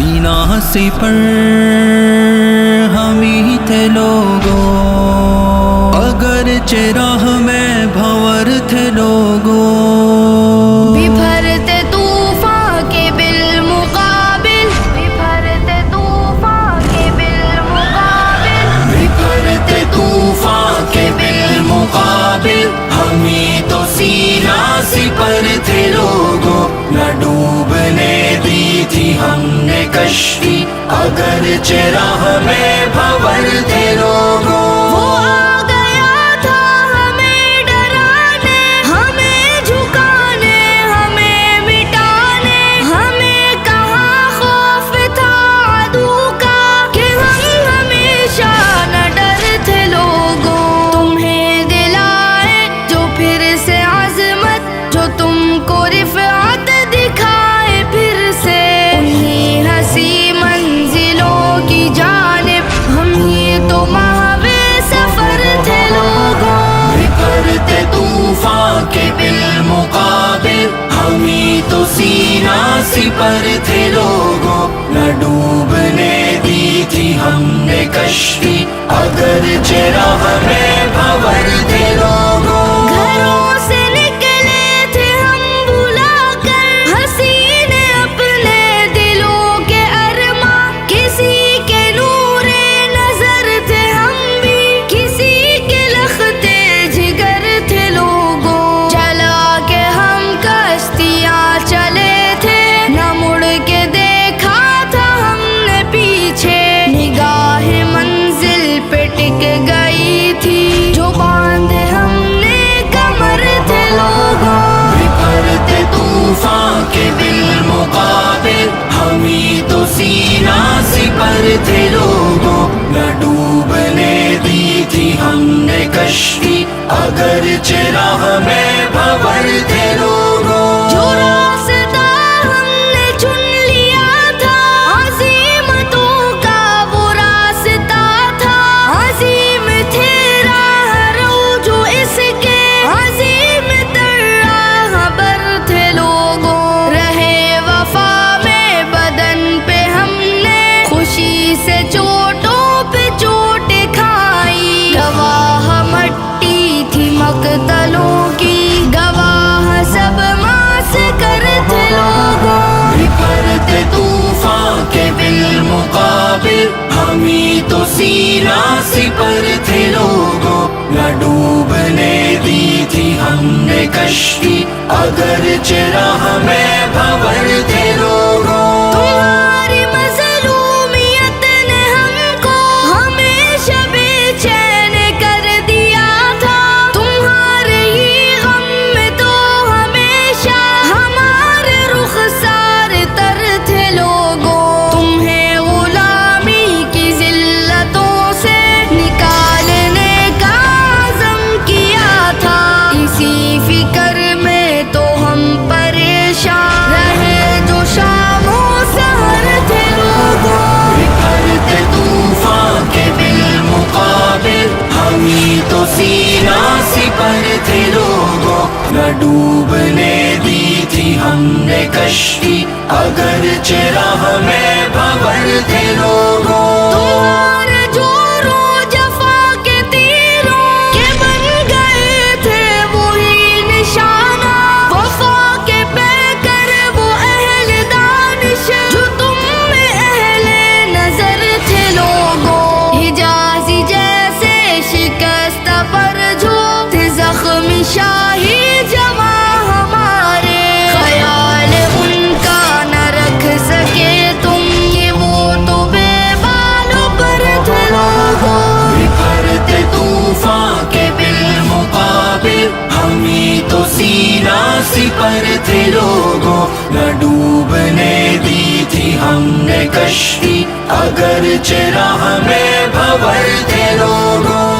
سینہ سے پر ہم ہی تھے لوگوں، اگرچہ راہ میں بھنور تھے لوگوں، بپھرتے طوفان کے بالمقابل، بپھرتے طوفان کے بالمقابل، بپھرتے طوفان کے بالمقابل، ہم ہی تو سینہ سپر تھے لوگوں، نہ ڈوبنے دی تھی ہم نے کشتی، اگرچہ راہ میں بھنور تھے لوگوں۔ وہ آ گیا تھا ہمیں ڈرانے، ہمیں جھکانے، ہمیں مٹانے، ہمیں کہاں خوف تھا عدو کا کہ ہم ہمیشہ نہ ڈرتے لوگوں۔ تمہیں دلائے جو پھر سے عظمت، جو تم کو رفعت دکھائے پھر سے، انہی ہنسی منزلوں کی جانب ہم ہی تو ماہوے سفر تھے لوگوں۔ بپھرتے طوفان کے بالمقابل، ہم ہی تو سینہ سپر تھے لوگوں، نہ ڈوبنے دی تھی ہم نے کشتی، اگرچہ راہ میں بھنور تھے لوگوں۔ گھروں سے نکلے تھے ہم بھلا کر حسین اپنے دلوں کے ارماں، کسی کے نور نظر تھے ہم بھی، کسی کے لختے جگر تھے لوگوں۔ چلا کے ہم کشتیاں چلے تھے، نہ مڑ کے دیکھا تھا ہم نے پیچھے، نگاہ منزل پہ ٹک گئی تھی جو باندھے ہم نے کمر تھے لوگوں۔ بپھرتے طوفان کے بالمقابل، ہم ہی تو سینہ سپر تھے لوگوں، نہ ڈوبنے دی تھی ہم نے کشتی، اگرچہ راہ میں بھنور تھے لوگوں۔ جو راستہ ہم نے چن لیا تھا عظیمتوں کا وہ راستہ تھا، عظیم تھے راہ رو جو اس کے، عظیم تر راہ بر تھے لوگوں۔ رہے وفا میں بدن پہ ہم نے خوشی سے چوٹوں پہ چوٹ کھائی، گواہ مٹی تھی مقتلوں کی، گواہ سب ماس کر تھے لوگوں۔ بپھرتے طوفان کے بالمقابل، ہم ہی تو سینہ سپر تھے لوگوں، نہ ڈوبنے دی تھی ہم نے کشتی، اگرچہ راہ میں بھنور تھے لوگوں۔ تمہاری مظلومیت نے ہم کو ہمیشہ بے چین کر دیا تھا، تمہارے ہی غم میں تو ہمیشہ ہمارے رخسار تر تھے لوگوں۔ تمہیں غلامی کی ذلتوں سے نکالنے کا عزم کیا تھا، اسی فکر میں تو ہم پریشان رہے جو شام و سحر تھے لوگوں۔ بپھرتے طوفان کے بالمقابل، ہم ہی تو سینہ سپر تھے لوگوں، نہ ڈوبنے دی تھی ہم نے کشتی، اگرچہ راہ میں بھنور تھے لوگوں۔ تمہارے جوروں جفا کے تیروں کے بن گئے تھے وہی نشانہ، وفا کے پیکر وہ اہل دانش جو تم میں اہل نظر تھے لوگوں۔ حجازی جیسے شکست پر جو تھے زخمی شاہی جواں ہمارے، خیال ان کا نہ رکھ سکے تم، کہ وہ تو بے بالوں پر تھے لوگوں۔ بپھرتے طوفان کے بالمقابل، ہم ہی تو سینہ سپر تھے لوگوں، نہ ڈوبنے دی تھی ہم نے کشتی، اگرچہ راہ میں بھنور تھے لوگوں۔